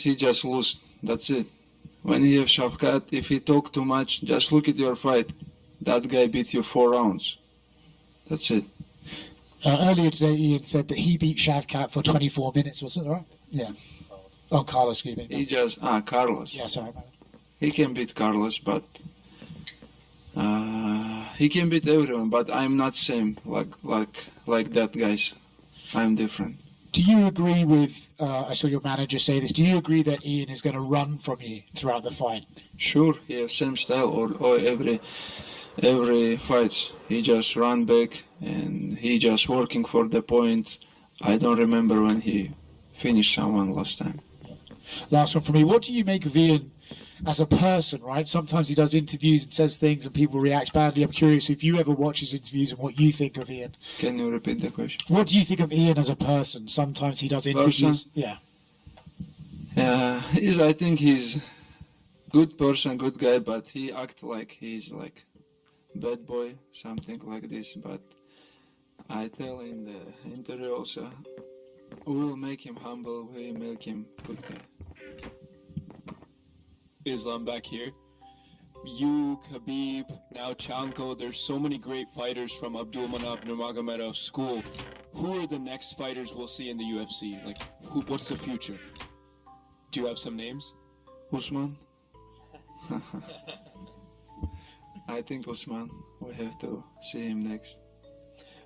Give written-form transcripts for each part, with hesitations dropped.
He just lose. That's it. When he have Shavkat, if he talk too much, just look at your fight. That guy beat you 4 rounds. That's it. Earlier today, Ian said that he beat Shavkat for 24 minutes. Was it right? Yeah. Oh, Carlos, excuse me. He just Carlos. Yeah, sorry. He can beat Carlos, but he can beat everyone. But I'm not same like that guys. I'm different. Do you agree with? I saw your manager say this. Do you agree that Ian is going to run from you throughout the fight? Sure, he has same style or every fight. He just run back and he just working for the point. I don't remember when he finished someone last time. Last one for me. What do you make of Ian as a person, right? Sometimes he does interviews and says things and people react badly. I'm curious if you ever watch his interviews and what you think of Ian. Can you repeat the question? What do you think of Ian as a person? Sometimes he does interviews. Yeah. I think he's good person, good guy, but he act like he's like bad boy, something like this. But I tell in the interview also, we will make him humble, we will make him good guy. Islam back here. You, Khabib, now Chanko, there's so many great fighters from Abdulmanap Nurmagomedov's school. Who are the next fighters we'll see in the UFC? Like, what's the future? Do you have some names? Usman. I think Usman. We have to see him next.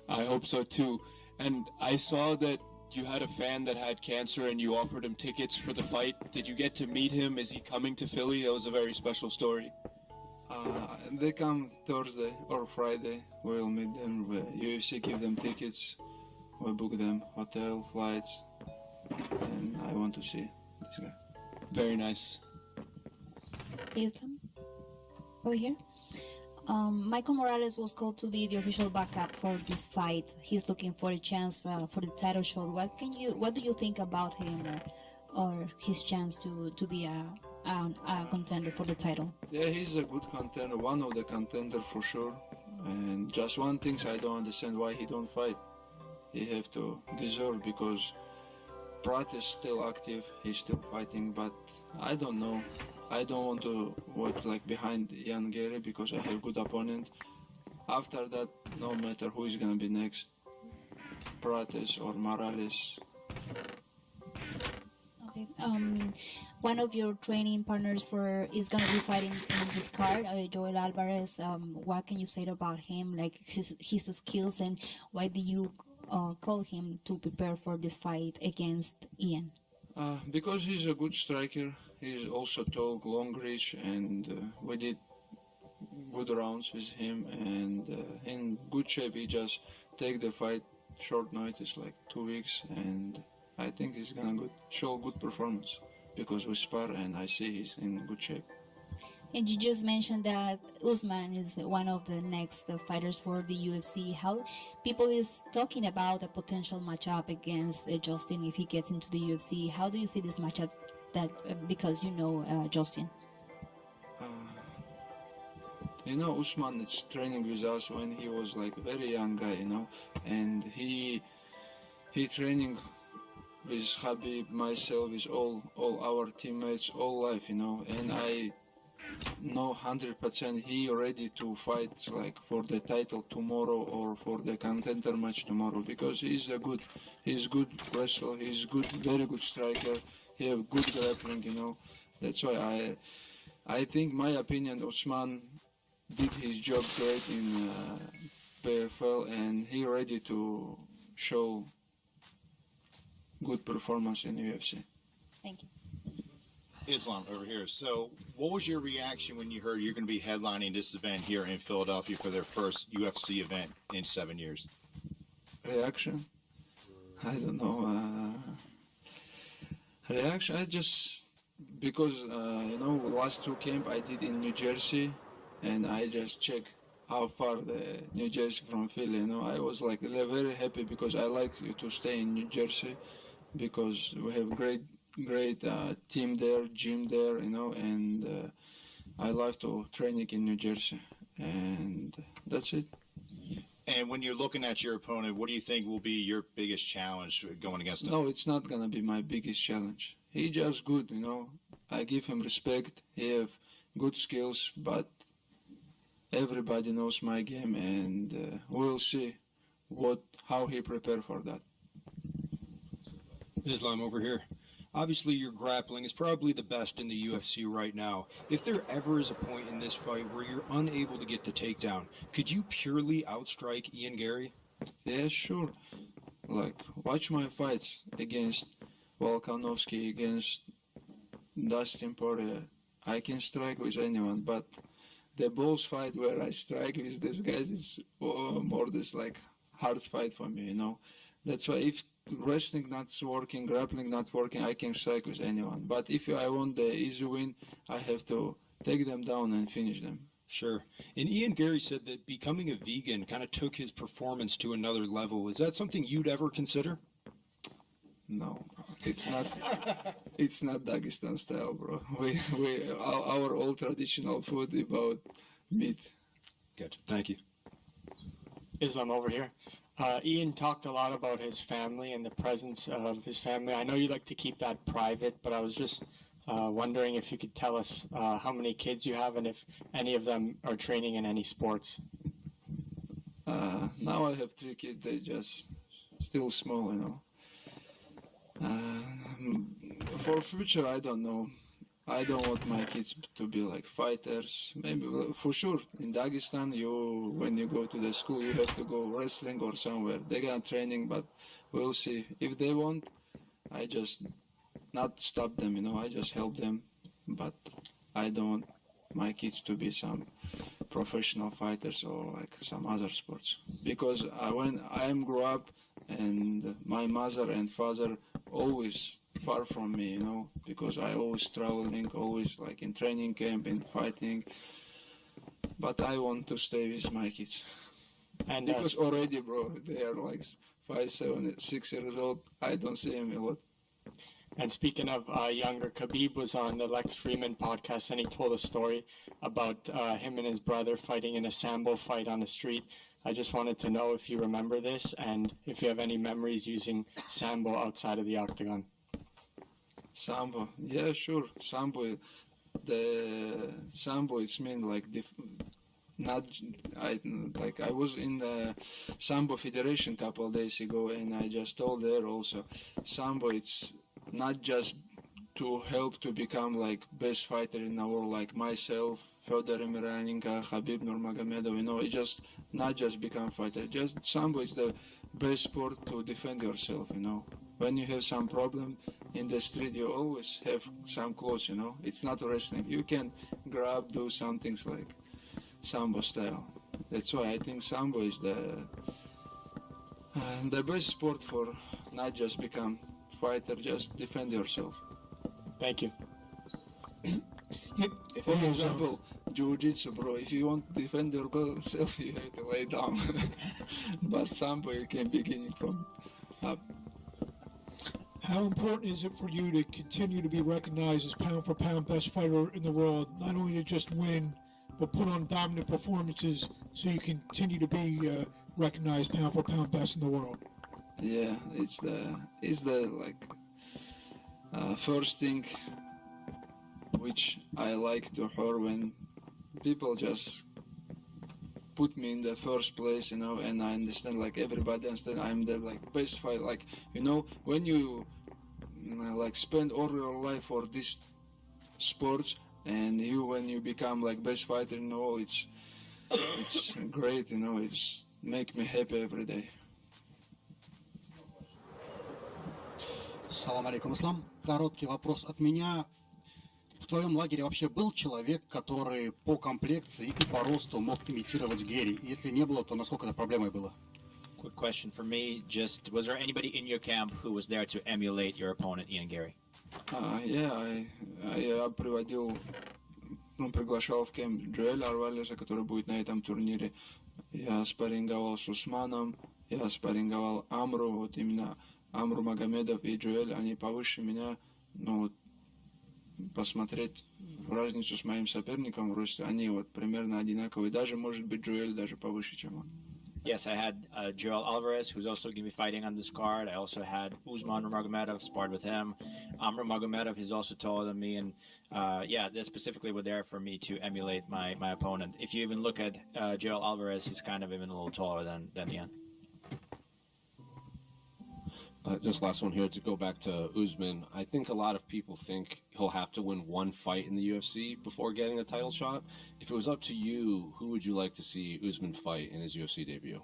I hope so too. And I saw that you had a fan that had cancer and you offered him tickets for the fight. Did you get to meet him? Is he coming to Philly? That was a very special story. They come Thursday or Friday. We'll meet them. UFC give them tickets. We book them hotel, flights, and I want to see this guy. Very nice. Islam, over here. Michael Morales was called to be the official backup for this fight. He's looking for a chance for the title shot. What do you think about him or his chance to be a contender for the title? Yeah, he's a good contender, one of the contender for sure. And just one thing I don't understand why he don't fight. He have to deserve because Prat is still active, he's still fighting, but I don't know. I don't want to work like behind Ian Gary because I have good opponent. After that, no matter who is gonna be next, Prates or Morales. Okay. One of your training partners is gonna be fighting in this card, Joel Alvarez. What can you say about him? Like his skills and why do you call him to prepare for this fight against Ian? Because he's a good striker. He's also tall, long reach, and we did good rounds with him. And in good shape, he just take the fight short notice, like 2 weeks, and I think he's gonna show good performance because we spar and I see he's in good shape. And you just mentioned that Usman is one of the next fighters for the UFC. How people is talking about a potential matchup against Justin if he gets into the UFC. How do you see this matchup? That because you know Justin. Usman is training with us when he was like very young guy, and he training with Khabib, myself, with all our teammates, all life, and I know 100% he ready to fight like for the title tomorrow or for the contender match tomorrow because he's good wrestler, he's very good striker, he have good grappling, That's why I think my opinion Usman did his job great in PFL and he ready to show good performance in UFC. Thank you. Islam over here. So what was your reaction when you heard you're going to be headlining this event here in Philadelphia for their first UFC event in 7 years? Reaction? I don't know. Reaction? I just, because, last 2 camp I did in New Jersey and I just check how far the New Jersey from Philly, I was like very happy because I like to stay in New Jersey because we have great team there, gym there, and I love to training in New Jersey, and that's it. And when you're looking at your opponent, what do you think will be your biggest challenge going against him? No, it's not gonna be my biggest challenge. he just good, you know. I give him respect. He have good skills, but everybody knows my game, and we'll see how he prepare for that. Islam over here. Obviously, your grappling is probably the best in the UFC right now. If there ever is a point in this fight where you're unable to get the takedown, could you purely outstrike Ian Gary? Yeah, sure. Like, watch my fights against Volkanovski, against Dustin Poirier. I can strike with anyone, but the Bulls fight where I strike with these guys is more this like hard fight for me, you know. That's why if wrestling not working, grappling not working, I can strike with anyone. But if I want the easy win, I have to take them down and finish them. Sure. And Ian Gary said that becoming a vegan kind of took his performance to another level. Is that something you'd ever consider? No, it's not. It's not Dagestan style, bro. Our old traditional food about meat. Gotcha. Thank you. Islam over here. Ian talked a lot about his family and the presence of his family. I know you like to keep that private, but I was just wondering if you could tell us how many kids you have and if any of them are training in any sports. Now I have 3 kids. They just still small, you know. For future, I don't know. I don't want my kids to be like fighters. Maybe for sure in Dagestan, when you go to the school, you have to go wrestling or somewhere. They got training, but we'll see. If they want, I just not stop them. You know, I just help them. But I don't want my kids to be some professional fighters or like some other sports. Because when I grew up, and my mother and father always far from me, you know, because I always traveling, always like in training camp and fighting. But I want to stay with my kids. And Because already, bro, they are like 5, 7, 6 years old. I don't see them a lot. And speaking of younger, Khabib was on the Lex Freeman podcast, and he told a story about him and his brother fighting in a Sambo fight on the street. I just wanted to know if you remember this and if you have any memories using Sambo outside of the octagon. Sambo, yeah, sure. Sambo, it's mean like I was in the Sambo Federation couple days ago, and I just told there also, Sambo, it's not just to help to become like best fighter in the world, like myself, Fedor Emelianenko, Khabib Nurmagomedov, you know, it just not just become fighter. Just Sambo is the best sport to defend yourself, you know. When you have some problem in the street, you always have some clothes, you know. It's not wrestling. You can grab, do some things like Sambo style. That's why I think Sambo is the best sport for not just become fighter, just defend yourself. Thank you. For example, Jiu-Jitsu, bro, if you want to defend yourself, you have to lay down. But Sambo, you can begin from up. How important is it for you to continue to be recognized as pound-for-pound best fighter in the world, not only to just win, but put on dominant performances so you continue to be recognized pound-for-pound best in the world? Yeah, it's the like first thing which I like to hear when people just put me in the first place, you know, and I understand, like everybody understand I'm the like best fighter. Like, you know, when you like spend all your life for this sports, and when you become like best fighter in the world, it's great, you know. It's make me happy every day. Салам алейкум, Ислам. Короткий вопрос от меня. В твоем лагере вообще был человек, который по комплекции и по росту мог имитировать Герри? Если не было, то насколько это проблемой было? Quick question for me, just was there anybody in your camp who was there to emulate your opponent, Ian Gary? Я приглашал в кемп Джоэля Арвалеса, который будет на этом турнире. Я спарринговал с Усманом, я спарринговал Амру, вот именно Амру Магомедов и Джоэль, они повыше меня, но вот посмотреть разницу с моим соперником в росте, они вот примерно одинаковые, даже может быть Джоэль даже повыше, чем он. Yes, I had Joel Alvarez, who's also going to be fighting on this card. I also had Usman Nurmagomedov, sparred with him. Nurmagomedov is also taller than me, and they specifically were there for me to emulate my opponent. If you even look at Joel Alvarez, he's kind of even a little taller than Ian. Just last one here to go back to Usman. I think a lot of people think he'll have to win one fight in the UFC before getting a title shot. If it was up to you, who would you like to see Usman fight in his UFC debut?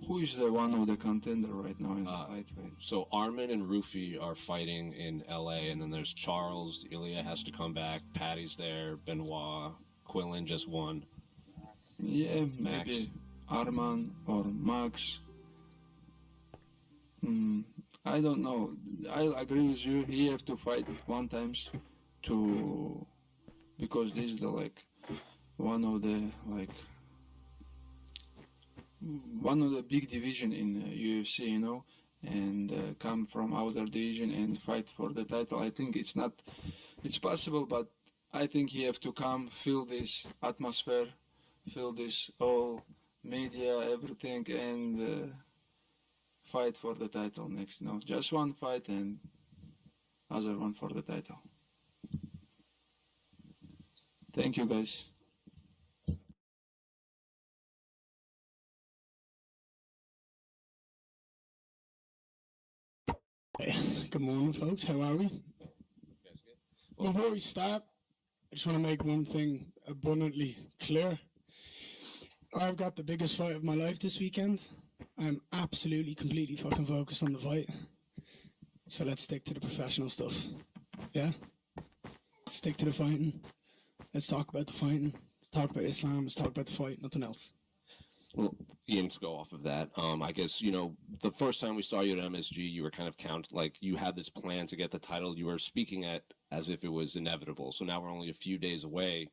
Who is the one of the contender right now in the fight? So Arman and Rufi are fighting in LA, and then there's Charles. Ilya has to come back. Patty's there. Benoit. Quillen just won. Yeah, Max. maybe Arman or Max. I don't know. I agree with you. He have to fight one times because this is one of the big division in UFC, and come from outer division and fight for the title. I think it's possible, but I think he have to come, feel this atmosphere, feel this all media, everything, and fight for the title next. Just one fight and other one for the title. Thank you, guys. Good morning, folks. How are we? Before we start, I just want to make one thing abundantly clear. I've got the biggest fight of my life this weekend. I'm absolutely, completely fucking focused on the fight. So let's stick to the professional stuff. Yeah? Stick to the fighting. Let's talk about the fighting. Let's talk about Islam. Let's talk about the fight. Nothing else. Well, Ian, to go off of that, I guess, the first time we saw you at MSG, you were kind of you had this plan to get the title. You were speaking at as if it was inevitable. So now we're only a few days away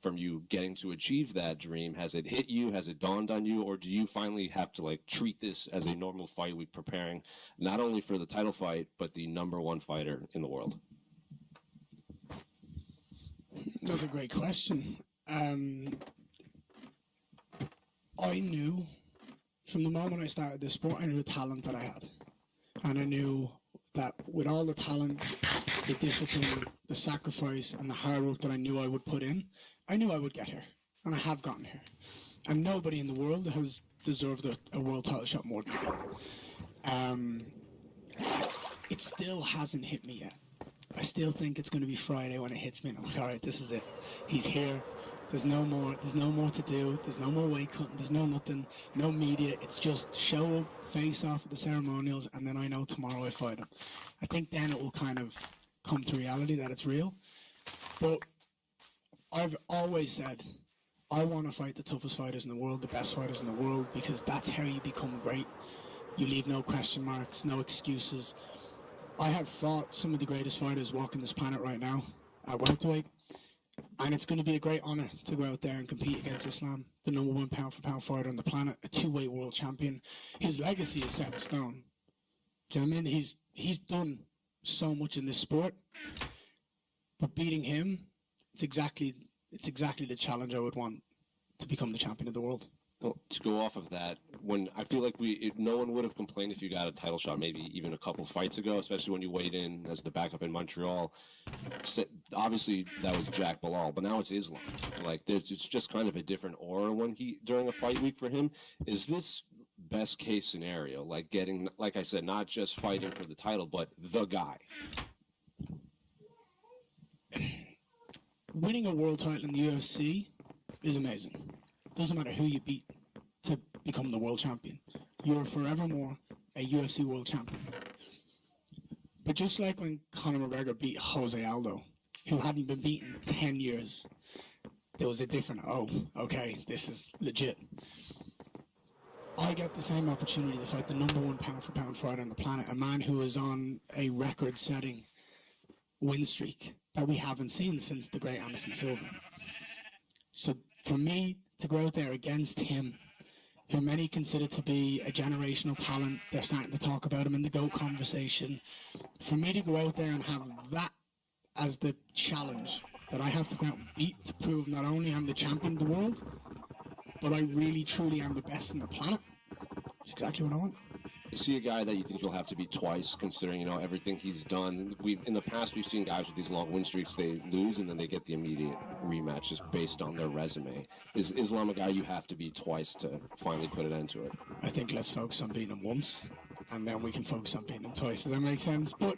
from you getting to achieve that dream. Has it hit you? Has it dawned on you? Or do you finally have to treat this as a normal fight week, preparing not only for the title fight, but the #1 fighter in the world? That's a great question. I knew from the moment I started this sport, I knew the talent that I had. And I knew that with all the talent, the discipline, the sacrifice, and the hard work that I knew I would put in, I knew I would get here. And I have gotten here. And nobody in the world has deserved a world title shot more than me. It still hasn't hit me yet. I still think it's going to be Friday when it hits me. And I'm like, all right, this is it. He's here. There's no more to do. There's no more weight cutting. There's no nothing, no media. It's just show up, face off at the ceremonials, and then I know tomorrow I fight him. I think then it will kind of come to reality that it's real. But I've always said I want to fight the toughest fighters in the world, the best fighters in the world, because that's how you become great. You leave no question marks, no excuses. I have fought some of the greatest fighters walking this planet right now at welterweight. And it's going to be a great honor to go out there and compete against Islam, the #1 pound-for-pound fighter on the planet, a two-weight world champion. His legacy is set in stone. Do you know what I mean? He's done so much in this sport, but beating him, it's exactly the challenge I would want to become the champion of the world. Well, to go off of that, when I feel like no one would have complained if you got a title shot, maybe even a couple fights ago, especially when you weighed in as the backup in Montreal. Obviously, that was Jack Bilal, but now it's Islam. It's just kind of a different aura during a fight week for him. Is this best case scenario, getting, like I said, not just fighting for the title, but the guy? Winning a world title in the UFC is amazing. Doesn't matter who you beat to become the world champion. You're forevermore a UFC world champion. But just like when Conor McGregor beat Jose Aldo, who hadn't been beaten 10 years, there was a different, okay, this is legit. I get the same opportunity to fight the #1 pound-for-pound fighter on the planet, a man who is on a record-setting win streak that we haven't seen since the great Anderson Silva. So for me to go out there against him, who many consider to be a generational talent, they're starting to talk about him in the GOAT conversation. For me to go out there and have that as the challenge that I have to go out and beat to prove not only I'm the champion of the world, but I really truly am the best on the planet. It's exactly what I want. Is he a guy that you think you'll have to beat twice, considering, you know, everything he's done? In the past, we've seen guys with these long win streaks, they lose and then they get the immediate rematch just based on their resume. Is Islam a guy you have to beat twice to finally put an end to it? I think let's focus on beating him once, and then we can focus on beating him twice. Does that make sense? But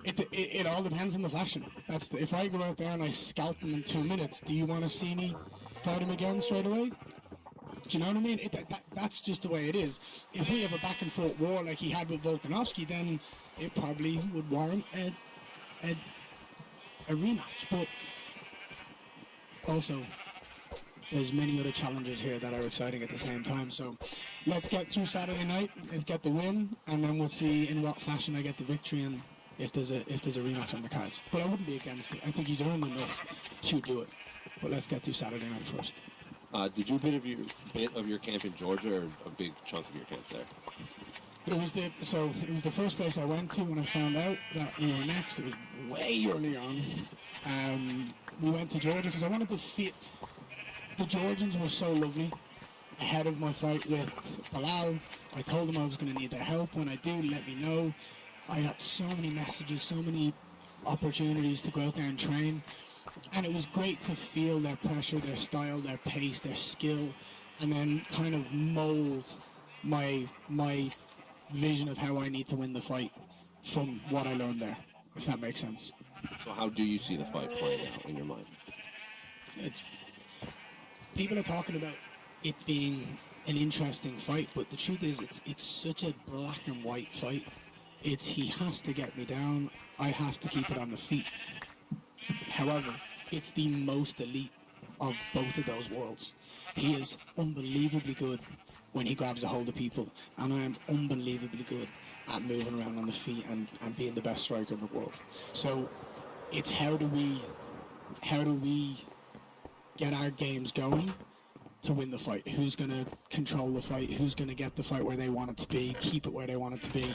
it all depends on the fashion. If I go out there and I scalp him in 2 minutes, do you want to see me fight him again straight away? Do you know what I mean? That's just the way it is. If we have a back and forth war like he had with Volkanovski, then it probably would warrant a rematch. But also, there's many other challenges here that are exciting at the same time. So let's get through Saturday night. Let's get the win, and then we'll see in what fashion I get the victory and if there's a rematch on the cards. But I wouldn't be against it. I think he's earned enough to do it. But let's get through Saturday night first. Did you bit of your camp in Georgia, or a big chunk of your camp there? It was the first place I went to when I found out that we were next. It was way early on. We went to Georgia because I wanted to fit. The Georgians were so lovely. Ahead of my fight with Bilal, I told them I was going to need their help. When I do, let me know. I got so many messages, so many opportunities to go out there and train. And it was great to feel their pressure, their style, their pace, their skill, and then kind of mold my vision of how I need to win the fight from what I learned there, if that makes sense. So how do you see the fight playing out in your mind? People are talking about it being an interesting fight, but the truth is it's such a black and white fight. He has to get me down, I have to keep it on the feet. However, it's the most elite of both of those worlds. He is unbelievably good when he grabs a hold of people, and I am unbelievably good at moving around on the feet and being the best striker in the world. So it's how do we get our games going to win the fight? Who's going to control the fight? Who's going to get the fight where they want it to be, keep it where they want it to be?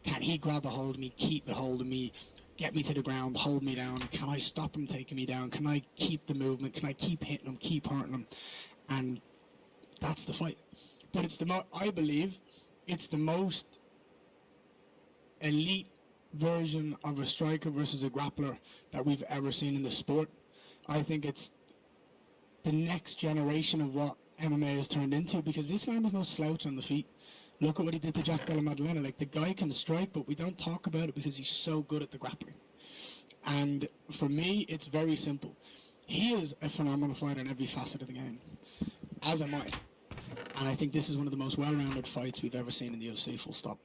Can he grab a hold of me, keep a hold of me, get me to the ground, hold me down? Can I stop him taking me down? Can I keep the movement? Can I keep hitting him, keep hurting him? And that's the fight. But I believe it's the most elite version of a striker versus a grappler that we've ever seen in the sport. I think it's the next generation of what MMA has turned into, because Islam is no slouch on the feet. Look at what he did to Jack Della Maddalena. Like, the guy can strike, but we don't talk about it because he's so good at the grappling. And for me, it's very simple. He is a phenomenal fighter in every facet of the game, as am I. And I think this is one of the most well-rounded fights we've ever seen in the UFC, full stop.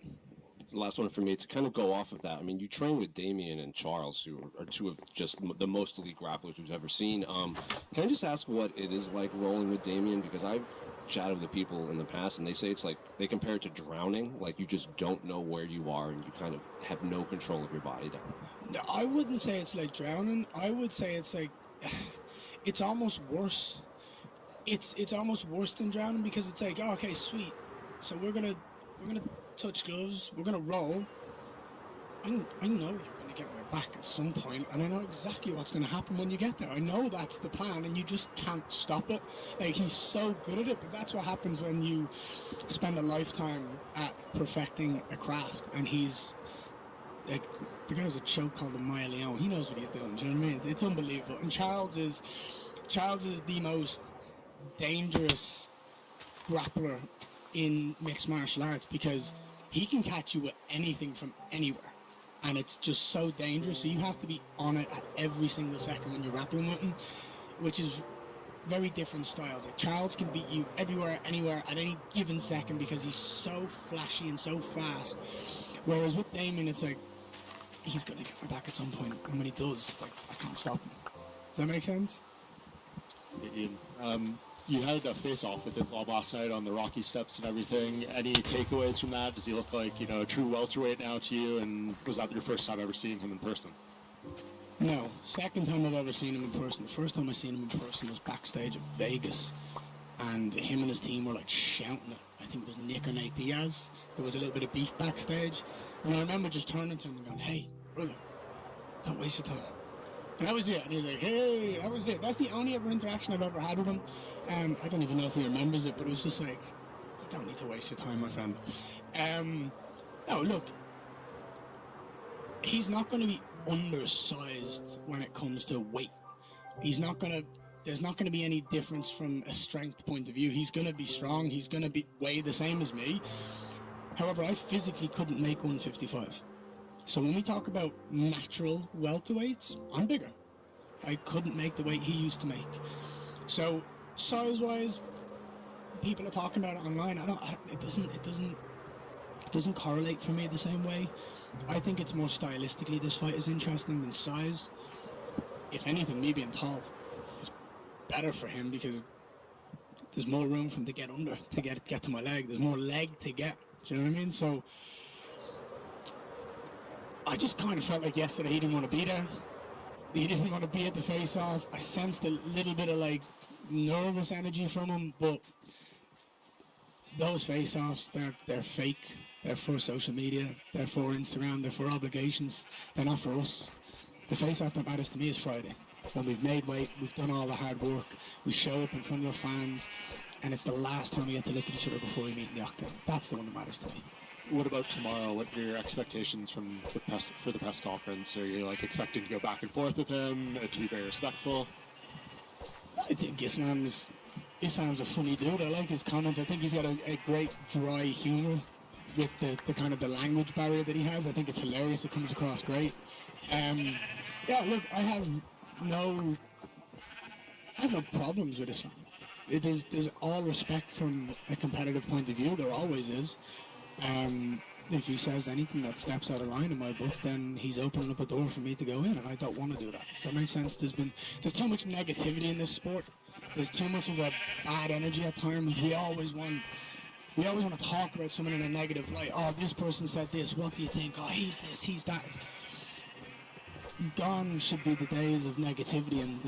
The last one for me, to kind of go off of that. I mean, you train with Damien and Charles, who are two of just the most elite grapplers we've ever seen. Can I just ask what it is like rolling with Damien? Because I've chatted with people in the past, and they say it's like, they compare it to drowning. Like, you just don't know where you are, and you kind of have no control of your body down. No, I wouldn't say it's like drowning. I would say it's like, it's almost worse. It's almost worse than drowning, because it's like, oh, okay, sweet. So we're gonna touch gloves, we're gonna roll. I know you're gonna get my back at some point, and I know exactly what's gonna happen when you get there. I know that's the plan, and you just can't stop it. Like, he's so good at it, but that's what happens when you spend a lifetime at perfecting a craft. And he's like, the guy's a choke called the Maya Leon. He knows what he's doing. Do you know what I mean? It's unbelievable. And Charles is the most dangerous grappler in mixed martial arts, because he can catch you with anything from anywhere, and it's just so dangerous. So you have to be on it at every single second when you're grappling with him, which is very different styles. Like, Charles can beat you everywhere, anywhere, at any given second, because he's so flashy and so fast. Whereas with Damien, it's like, he's gonna get my back at some point, and when he does, like, I can't stop him. Does that make sense? You had a face-off with Islam last night on the Rocky steps and everything. Any takeaways from that? Does he look like, a true welterweight now to you? And was that your first time ever seeing him in person? No, second time I've ever seen him in person. The first time I seen him in person was backstage at Vegas, and him and his team were like shouting it. I think it was Nick or Nate Diaz. There was a little bit of beef backstage, and I remember just turning to him and going, "Hey, brother, don't waste your time. And that was it. And he was like, hey, that was it. That's the only ever interaction I've ever had with him. I don't even know if he remembers it, but it was just like, you don't need to waste your time, my friend. No, look, he's not going to be undersized when it comes to weight. There's not going to be any difference from a strength point of view. He's going to be strong. He's going to weigh the same as me. However, I physically couldn't make 155. So when we talk about natural welterweights, I'm bigger. I couldn't make the weight he used to make. So size-wise, people are talking about it online. It doesn't correlate for me the same way. I think it's more stylistically this fight is interesting than size. If anything, me being tall is better for him because there's more room for him to get under, to get to my leg. There's more leg to get. Do you know what I mean? So I just kind of felt like yesterday he didn't want to be there. He didn't want to be at the face-off. I sensed a little bit of like nervous energy from him, but those face-offs, they're fake. They're for social media. They're for Instagram. They're for obligations. They're not for us. The face-off that matters to me is Friday. When we've made weight, we've done all the hard work, we show up in front of our fans, and it's the last time we get to look at each other before we meet in the octagon. That's the one that matters to me. What about tomorrow? What are your expectations for the press conference? Are you like expecting to go back and forth with him, to be very respectful? I think Islam's a funny dude. I like his comments. I think he's got a great dry humor with the kind of the language barrier that he has. I think it's hilarious. It comes across great. Yeah, look, I have no problems with Islam. There's all respect from a competitive point of view. There always is. If he says anything that steps out of line in my book, then he's opening up a door for me to go in, and I don't want to do that. Does that make sense? There's too much negativity in this sport. There's too much of a bad energy at times. We always want to talk about someone in a negative light. Oh, this person said this. What do you think? Oh, he's this, he's that. Gone should be the days of negativity, and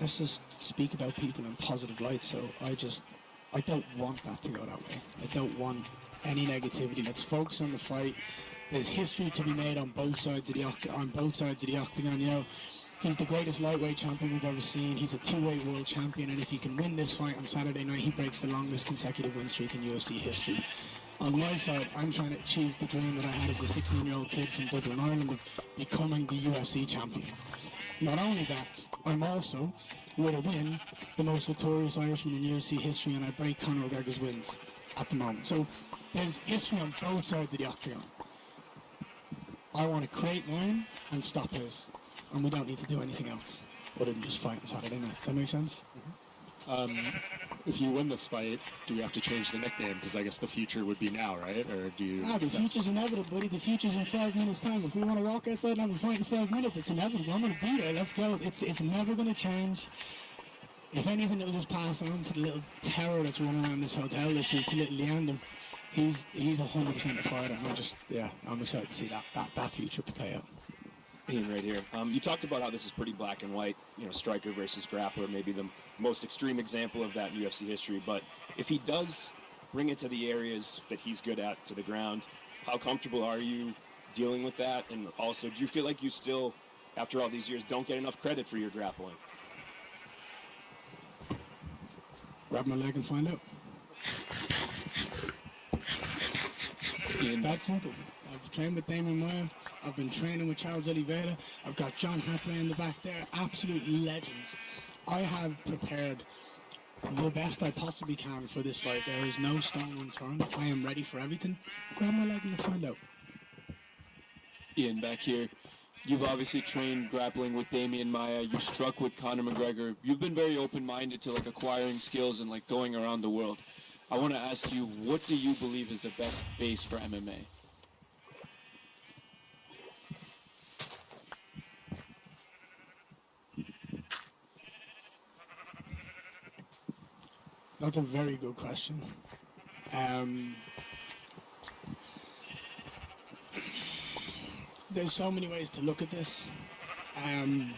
let's just speak about people in positive light. So I don't want that to go that way. I don't want any negativity. Let's focus on the fight. There's history to be made on both sides of the octagon. You know, he's the greatest lightweight champion we've ever seen. He's a two-weight world champion, and if he can win this fight on Saturday night, he breaks the longest consecutive win streak in UFC history. On my side, I'm trying to achieve the dream that I had as a 16-year-old kid from Dublin, Ireland, of becoming the UFC champion. Not only that, I'm also, with a win, the most victorious Irishman in UFC history, and I break Conor McGregor's wins at the moment. So there's history on both sides of the octagon. I want to create mine and stop his, and we don't need to do anything else other than just fight on Saturday night. Does that make sense? If you win this fight, do we have to change the nickname? Because I guess the future would be now, right? Or do you? The future's inevitable, buddy. The future's in 5 minutes' time. If we want to walk outside and have a fight in 5 minutes, it's inevitable. I'm going to be there. Let's go. It's never going to change. If anything, it'll just pass on to the little terror that's running around this hotel this week, to little Leander. He's 100% a fighter, and I'm excited to see that future play out. Ian, right here. You talked about how this is pretty black and white, striker versus grappler, maybe the most extreme example of that in UFC history. But if he does bring it to the areas that he's good at, to the ground, how comfortable are you dealing with that? And also, do you feel like you still, after all these years, don't get enough credit for your grappling? Grab my leg and find out. It's that simple. I've trained with Damon Moya. I've been training with Charles Oliveira. I've got John Hathaway in the back there. Absolute legends. I have prepared the best I possibly can for this fight. There is no stone unturned. I am ready for everything. Grab my leg and let's find out. Ian, back here. You've obviously trained grappling with Damian Maia. You struck with Conor McGregor. You've been very open-minded to acquiring skills and going around the world. I want to ask you, what do you believe is the best base for MMA? That's a very good question. There's so many ways to look at this. I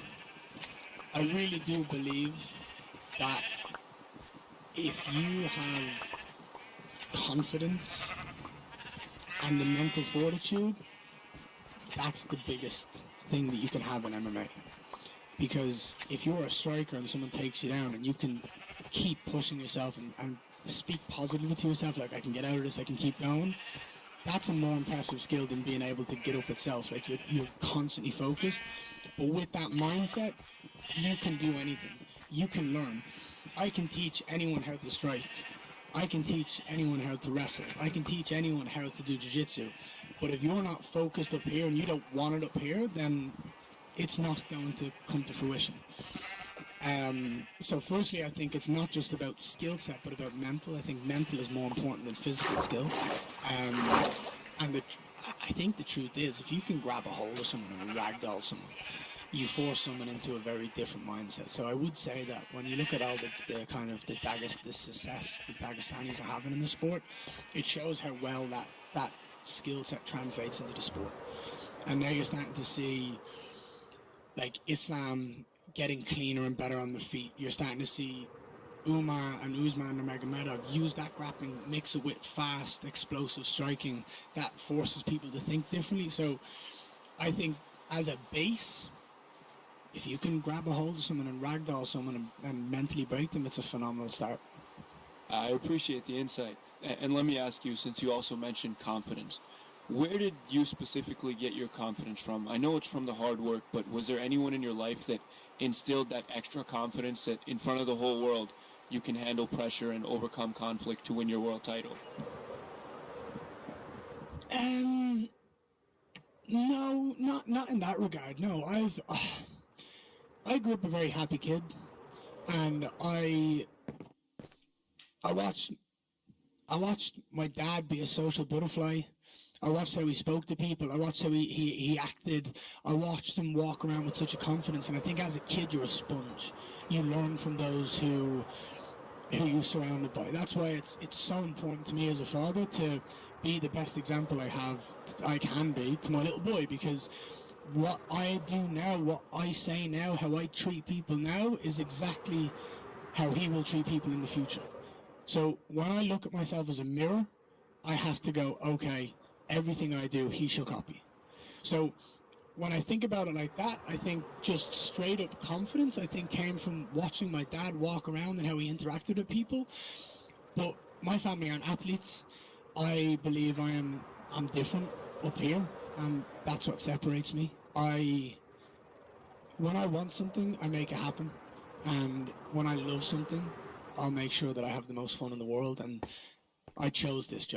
really do believe that if you have confidence and the mental fortitude, that's the biggest thing that you can have in MMA. because if you're a striker and someone takes you down and you can keep pushing yourself and speak positively to yourself, like I can get out of this, I can keep going, that's a more impressive skill than being able to get up itself. Like you're constantly focused, but with that mindset, you can do anything. You can learn. I can teach anyone how to strike. I can teach anyone how to wrestle. I can teach anyone how to do jiu-jitsu. But if you're not focused up here and you don't want it up here, then it's not going to come to fruition. So firstly, I think it's not just about skill set, but about mental. I think mental is more important than physical skill. And I think the truth is, if you can grab a hold of someone and ragdoll someone, you force someone into a very different mindset. So I would say that when you look at all the kind of the success the Dagestanis are having in the sport, it shows how well that skill set translates into the sport. And now you're starting to see like Islam getting cleaner and better on the feet. You're starting to see Umar and Usman Nurmagomedov use that grappling, mix it with fast, explosive striking that forces people to think differently. So I think as a base, if you can grab a hold of someone and ragdoll someone and mentally break them, it's a phenomenal start. I appreciate the insight. And let me ask you, since you also mentioned confidence, where did you specifically get your confidence from? I know it's from the hard work, but was there anyone in your life that instilled that extra confidence that in front of the whole world you can handle pressure and overcome conflict to win your world title? No, not in that regard. No, I grew up a very happy kid, and I watched my dad be a social butterfly. I watched how he spoke to people. I watched how he acted. I watched him walk around with such a confidence. And I think as a kid, you're a sponge. You learn from those who you're surrounded by. That's why it's so important to me as a father to be the best example I can be to my little boy, because what I do now, what I say now, how I treat people now is exactly how he will treat people in the future. So when I look at myself as a mirror, I have to go, okay, everything I do, he shall copy. So when I think about it like that, I think just straight up confidence, I think came from watching my dad walk around and how he interacted with people. But my family aren't athletes. I believe I'm different up here, and that's what separates me. When I want something, I make it happen. And when I love something, I'll make sure that I have the most fun in the world. And I chose this job.